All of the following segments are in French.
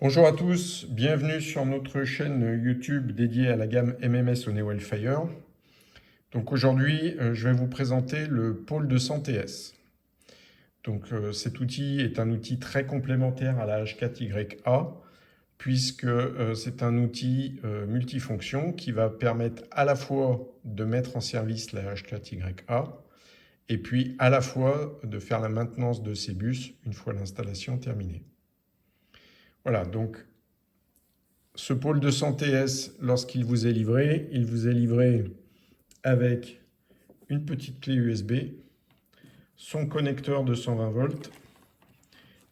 Bonjour à tous, bienvenue sur notre chaîne YouTube dédiée à la gamme MMS au Neo-Wildfire. Donc aujourd'hui, je vais vous présenter le pôle de santé S. Donc cet outil est un outil très complémentaire à la H4YA puisque c'est un outil multifonction qui va permettre à la fois de mettre en service la H4YA et puis à la fois de faire la maintenance de ces bus une fois l'installation terminée. Voilà, donc ce pôle de santé S, lorsqu'il vous est livré, il vous est livré avec une petite clé USB, son connecteur de 120 volts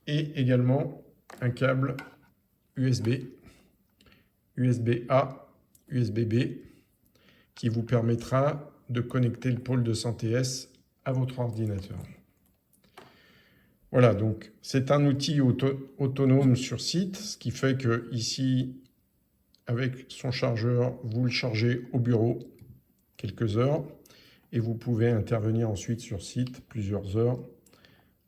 et également un câble USB, USB-A, USB-B qui vous permettra de connecter le pôle de santé S à votre ordinateur. Voilà, donc c'est un outil autonome sur site, ce qui fait que ici, avec son chargeur, vous le chargez au bureau quelques heures et vous pouvez intervenir ensuite sur site plusieurs heures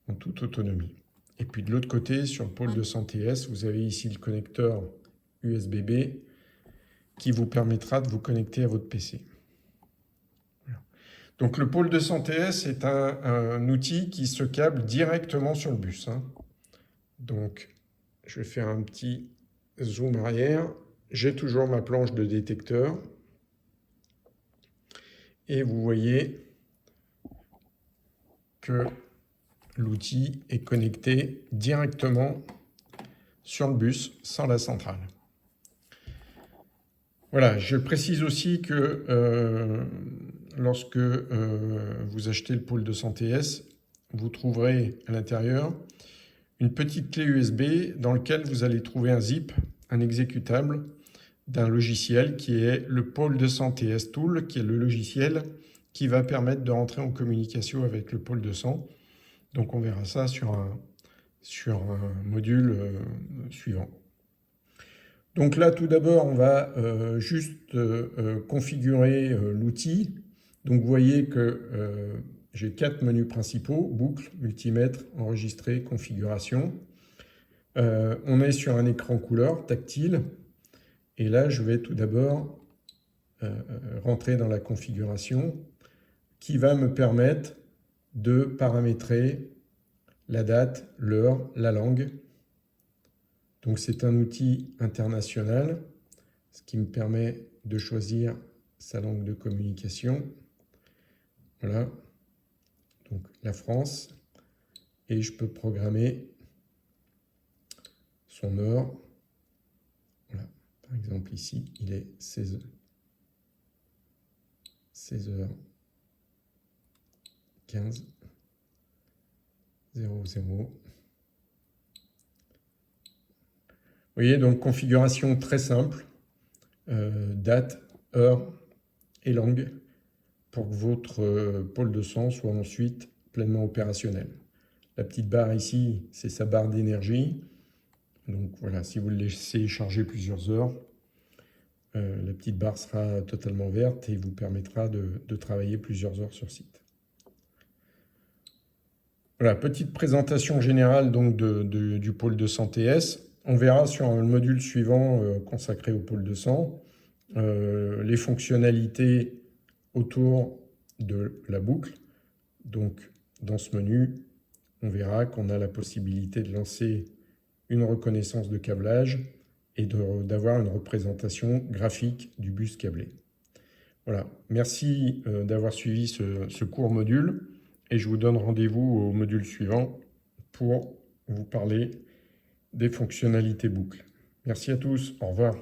en toute autonomie. Et puis de l'autre côté, sur le pôle de santé S, vous avez ici le connecteur USB-B qui vous permettra de vous connecter à votre PC. Voilà. Donc le pôle de santé S est un outil qui se câble directement sur le bus. Donc je vais faire un petit zoom arrière. J'ai toujours ma planche de détecteur. Et vous voyez que l'outil est connecté directement sur le bus sans la centrale. Voilà, je précise aussi que lorsque vous achetez le pôle de santé S, vous trouverez à l'intérieur une petite clé USB dans laquelle vous allez trouver un zip, un exécutable d'un logiciel qui est le pôle de santé S Tool, qui est le logiciel qui va permettre de rentrer en communication avec le pôle de sang. Donc on verra ça sur un module suivant. Donc là, tout d'abord, on va juste configurer l'outil. Donc vous voyez que j'ai 4 menus principaux: boucle, multimètre, enregistrer, configuration. On est sur un écran couleur tactile. Et là, je vais tout d'abord rentrer dans la configuration qui va me permettre de paramétrer la date, l'heure, la langue. Donc c'est un outil international, ce qui me permet de choisir sa langue de communication. Voilà, donc la France. Et je peux programmer son heure. Voilà. Par exemple, ici, il est 16h. 16h15. 00. Vous voyez, donc configuration très simple, date, heure et langue pour que votre pôle de sang soit ensuite pleinement opérationnel. La petite barre ici, c'est sa barre d'énergie. Donc voilà, si vous le laissez charger plusieurs heures, la petite barre sera totalement verte et vous permettra de travailler plusieurs heures sur site. Voilà, petite présentation générale donc du pôle de santé S. On verra sur le module suivant consacré au pôle de sang les fonctionnalités autour de la boucle. Donc dans ce menu, on verra qu'on a la possibilité de lancer une reconnaissance de câblage et d'avoir une représentation graphique du bus câblé. Voilà, merci d'avoir suivi ce court module et je vous donne rendez-vous au module suivant pour vous parler des fonctionnalités boucle. Merci à tous, au revoir.